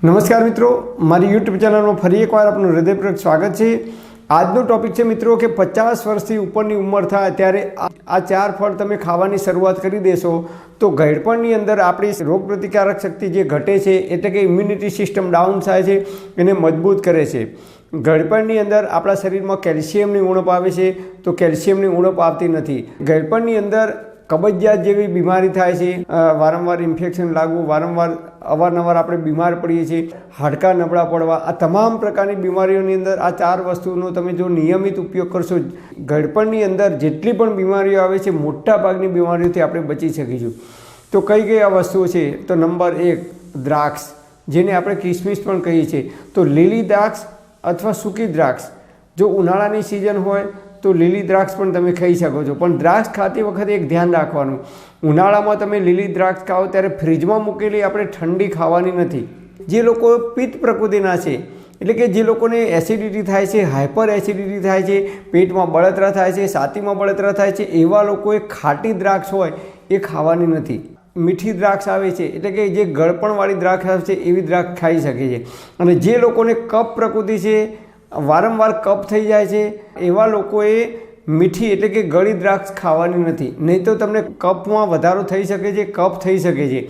નમસ્કાર મિત્રો, મારી યુટ્યુબ ચેનલમાં ફરી એકવાર આપનું હૃદયપૂર્વક સ્વાગત છે। આજનો ટોપિક છે મિત્રો કે 50 વર્ષથી ઉપરની ઉંમર થાય ત્યારે આ 4 ફળ તમે ખાવાની શરૂઆત કરી દેશો તો ઘડપણની અંદર આપણી રોગપ્રતિકારક શક્તિ જે ઘટે છે એટલે કે ઇમ્યુનિટી સિસ્ટમ ડાઉન થાય છે, એને મજબૂત કરે છે। ઘડપણની અંદર આપણા શરીરમાં કેલ્શિયમની ઉણપ આવે છે તો કેલ્શિયમની ઉણપ આવતી નથી। ઘડપણની અંદર કબજિયાત જેવી બીમારી થાય છે, વારંવાર ઇન્ફેક્શન લાગવું, વારંવાર અવારનવાર આપણે બીમાર પડીએ છીએ, હાડકાં નબળા પડવા, આ તમામ પ્રકારની બીમારીઓની અંદર આ 4 વસ્તુનો તમે જો નિયમિત ઉપયોગ કરશો, ઘડપણની અંદર જેટલી પણ બીમારીઓ આવે છે મોટા ભાગની બીમારીઓથી આપણે બચી શકીશું। તો કઈ કઈ આ વસ્તુઓ છે? તો નંબર 1 દ્રાક્ષ, જેને આપણે કિસમિસ પણ કહીએ છીએ। તો લીલી દ્રાક્ષ અથવા સૂકી દ્રાક્ષ, જો ઉનાળાની સિઝન હોય તો લીલી દ્રાક્ષ પણ તમે ખાઈ શકો છો, પણ દ્રાક્ષ ખાતી વખતે એક ધ્યાન રાખવાનું, ઉનાળામાં તમે લીલી દ્રાક્ષ ખાઓ ત્યારે ફ્રીજમાં મૂકેલી આપણે ઠંડી ખાવાની નથી। જે લોકો પિત્ત પ્રકૃતિના છે એટલે કે જે લોકોને એસિડિટી થાય છે, હાઇપર એસિડિટી થાય છે, પેટમાં બળતરા થાય છે, છાતીમાં બળતરા થાય છે, એવા લોકોએ ખાટી દ્રાક્ષ હોય એ ખાવાની નથી। મીઠી દ્રાક્ષ આવે છે એટલે કે જે ગળપણવાળી દ્રાક્ષ આવે છે એવી દ્રાક્ષ ખાઈ શકે છે। અને જે લોકોને કફ પ્રકૃતિ છે, વારંવાર કફ થઈ જાય છે, એવા લોકોએ મીઠી એટલે કે ગળી દ્રાક્ષ ખાવાની નથી, નહીં તો તમને કફમાં વધારો થઈ શકે છે, કફ થઈ શકે છે।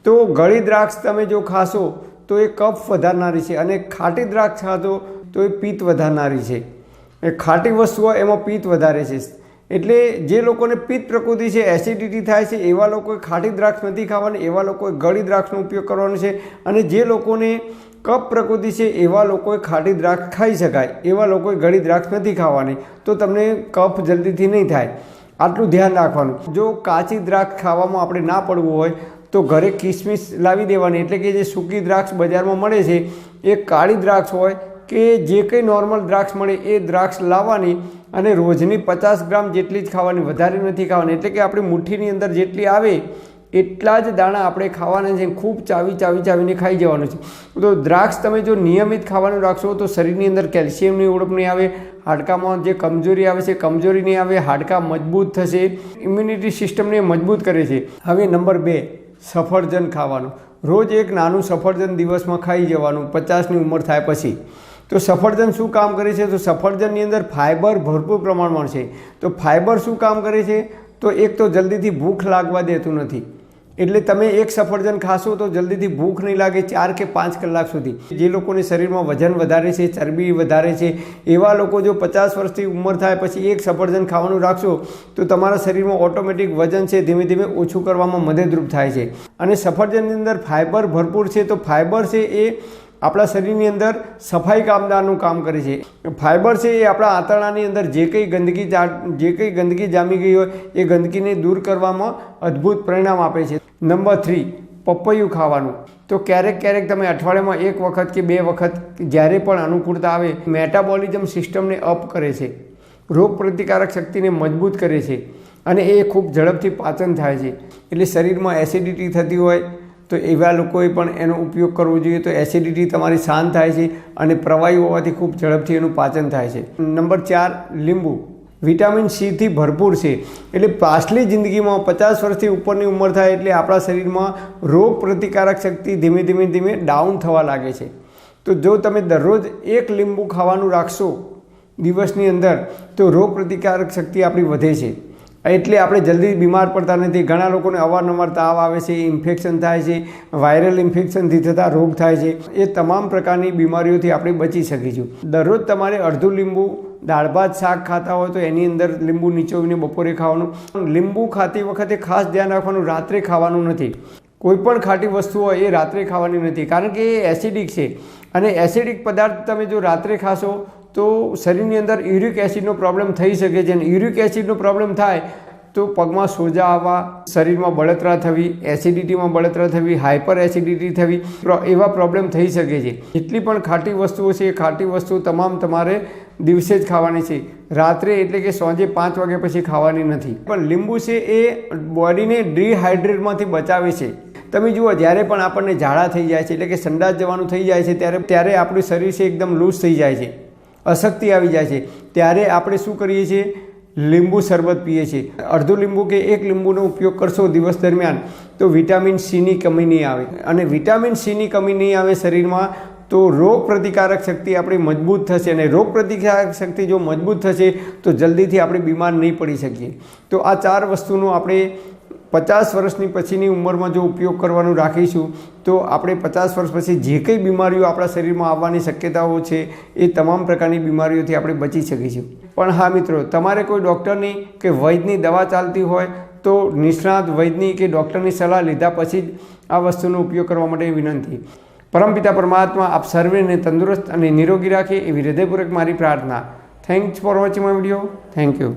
તો ગળી દ્રાક્ષ તમે જો ખાશો તો એ કફ વધારનારી છે, અને ખાટી દ્રાક્ષ ખાશો તો એ પિત્ત વધારનારી છે। એ ખાટી વસ્તુઓ એમાં પિત્ત વધારે છે, એટલે જે લોકોને પિત્ત પ્રકૃતિ છે, એસિડિટી થાય છે, એવા લોકોએ ખાટી દ્રાક્ષ નથી ખાવાની, એવા લોકોએ ગળી દ્રાક્ષનો ઉપયોગ કરવાનો છે। અને જે લોકોને કફ પ્રકૃતિ છે એવા લોકોએ ખાટી દ્રાક્ષ ખાઈ શકાય, એવા લોકોએ ગળી દ્રાક્ષ નથી ખાવાની, તો તમને કફ જલ્દીથી નહીં થાય, આટલું ધ્યાન રાખવાનું। જો કાચી દ્રાક્ષ ખાવામાં આપણે ના પડવું હોય તો ઘરે કિસમિસ લાવી દેવાની, એટલે કે જે સૂકી દ્રાક્ષ બજારમાં મળે છે એ કાળી દ્રાક્ષ હોય કે જે કંઈ નોર્મલ દ્રાક્ષ મળે એ દ્રાક્ષ લાવવાની અને રોજની 50 ગ્રામ જેટલી જ ખાવાની, વધારે નથી ખાવાની, એટલે કે આપણી મુઠ્ઠીની અંદર જેટલી આવે એટલા જ દાણા આપણે ખાવાના છે, ખૂબ ચાવીને ખાઈ જવાનું છે। તો દ્રાક્ષ તમે જો નિયમિત ખાવાનું રાખશો તો શરીરની અંદર કેલ્શિયમની ઉણપ નહીં આવે, હાડકામાં જે કમજોરી આવે છે કમજોરી નહીં આવે, હાડકાં મજબૂત થશે, ઇમ્યુનિટી સિસ્ટમને મજબૂત કરે છે। હવે નંબર 2 સફરજન ખાવાનું, રોજ એક નાનું સફરજન દિવસમાં ખાઈ જવાનું 50ની ઉંમર થાય પછી। તો સફરજન શું કામ કરે છે? તો સફરજનની અંદર ફાઇબર ભરપૂર પ્રમાણમાં છે। તો ફાઇબર શું કામ કરે છે? તો એક તો જલ્દીથી ભૂખ લાગવા દેતું નથી, એટલે તમે એક સફરજન ખાશો તો જલ્દીથી ભૂખ નહીં લાગે 4 કે 5 કલાક સુધી। જે લોકોને શરીરમાં વજન વધારે છે, ચરબી વધારે છે, એવા લોકો જો 50 વર્ષથી ઉંમર થાય પછી એક સફરજન ખાવાનું રાખશો તો તમારા શરીરમાં ઓટોમેટિક વજન છે ધીમે ધીમે ઓછું કરવામાં મદદરૂપ થાય છે। અને સફરજનની અંદર ફાઇબર ભરપૂર છે, તો ફાઇબર છે એ આપણા શરીરની અંદર સફાઈ કામદારનું કામ કરે છે। ફાઇબર છે એ આપણા આંતરડાની અંદર જે કંઈ ગંદકી જામી ગઈ હોય એ ગંદકીને દૂર કરવામાં અદ્ભુત પરિણામ આપે છે। નંબર 3 પપૈયું ખાવાનું, તો ક્યારેક તમે અઠવાડિયામાં 1 વખત કે 2 વખત જ્યારે પણ અનુકૂળતા આવે, મેટાબોલિઝમ સિસ્ટમને અપ કરે છે, રોગ પ્રતિકારક શક્તિને મજબૂત કરે છે, અને એ ખૂબ ઝડપથી પાચન થાય છે। એટલે શરીરમાં એસિડિટી થતી હોય તો એવા લોકોએ પણ એનો ઉપયોગ કરવો જોઈએ, તો એસિડિટી તમારી શાંત થાય છે અને પ્રવાહી હોવાથી ખૂબ ઝડપથી એનું પાચન થાય છે। નંબર 4 લીંબુ, વિટામિન C થી ભરપૂર છે, એટલે પાછલી જિંદગીમાં 50 વર્ષથી ઉપરની ઉંમર થાય એટલે આપણા શરીરમાં રોગ પ્રતિકારક શક્તિ ધીમે ધીમે ડાઉન થવા લાગે છે। તો જો તમે દરરોજ 1 લીંબુ ખાવાનું રાખશો દિવસની અંદર તો રોગ પ્રતિકારક શક્તિ આપણી વધે છે, એટલે આપણે જલ્દી બીમાર પડતા નથી। ઘણા લોકોને અવારનવાર તાવ આવે છે, ઇન્ફેક્શન થાય છે, વાયરલ ઇન્ફેક્શનથી થતા રોગ થાય છે, એ તમામ પ્રકારની બીમારીઓથી આપણે બચી શકીશું। દરરોજ તમારે અડધું લીંબુ, દાળ ભાત શાક ખાતા હોય તો એની અંદર લીંબુ નીચોવીને બપોરે ખાવાનું। લીંબુ ખાતી વખતે ખાસ ધ્યાન રાખવાનું, રાત્રે ખાવાનું નથી, કોઈ પણ ખાટી વસ્તુ હોય એ રાત્રે ખાવાની નથી, કારણ કે એ એસિડિક છે, અને એસિડિક પદાર્થ તમે જો રાત્રે ખાશો તો શરીરની અંદર યુરિક એસિડનો પ્રોબ્લેમ થઈ શકે છે, અને યુરિક એસિડનો પ્રોબ્લેમ થાય તો પગમાં સોજા આવવા, શરીરમાં બળતરા થવી, એસિડિટીમાં બળતરા થવી, હાઇપર એસિડિટી થવી, એવા પ્રોબ્લેમ થઈ શકે છે। જેટલી પણ ખાટી વસ્તુઓ છે એ ખાટી વસ્તુ તમામ તમારે દિવસે જ ખાવાની છે, રાત્રે એટલે કે સાંજે 5 વાગ્યા પછી ખાવાની નથી। પણ લીંબુ છે એ બોડીને ડિહાઇડ્રેટમાંથી બચાવે છે। તમે જુઓ, જ્યારે પણ આપણને ઝાડા થઈ જાય છે એટલે કે સંડાસ જવાનું થઈ જાય છે ત્યારે આપણું શરીર છે એકદમ લૂઝ થઈ જાય છે, અશક્તિ આવી જાય છે, ત્યારે આપણે શું કરીએ છીએ? લીંબુ શરબત પીએ છીએ, અડધું લીંબુ કે એક લીંબુનો ઉપયોગ કરશો દિવસ દરમિયાન તો વિટામિન સીની કમી નહીં આવે, અને વિટામિન સીની કમી નહીં આવે શરીરમાં તો રોગ પ્રતિકારક શક્તિ આપણી મજબૂત થશે, અને રોગ પ્રતિકારક શક્તિ જો મજબૂત થશે તો જલ્દીથી આપણે બીમાર નહીં પડી શકીએ. તો આ 4 વસ્તુનો આપણે 50 વર્ષની પછીની ઉંમરમાં જો ઉપયોગ કરવાનું રાખીશું તો આપણે 50 વર્ષ પછી જે કંઈ બીમારીઓ આપણા શરીરમાં આવવાની શક્યતાઓ છે એ તમામ પ્રકારની બીમારીઓથી આપણે બચી શકીશું. પણ હા મિત્રો, તમારે કોઈ ડૉક્ટરની કે વૈદ્યની દવા ચાલતી હોય તો નિષ્ણાત વૈદ્યની કે ડૉક્ટરની સલાહ લીધા પછી જ આ વસ્તુનો ઉપયોગ કરવા માટે વિનંતી. પરમપિતા પરમાત્મા આપ સર્વેને તંદુરસ્ત અને નિરોગી રાખે એવી હૃદયપૂર્વક મારી પ્રાર્થના. Thanks for watching my video. Thank you.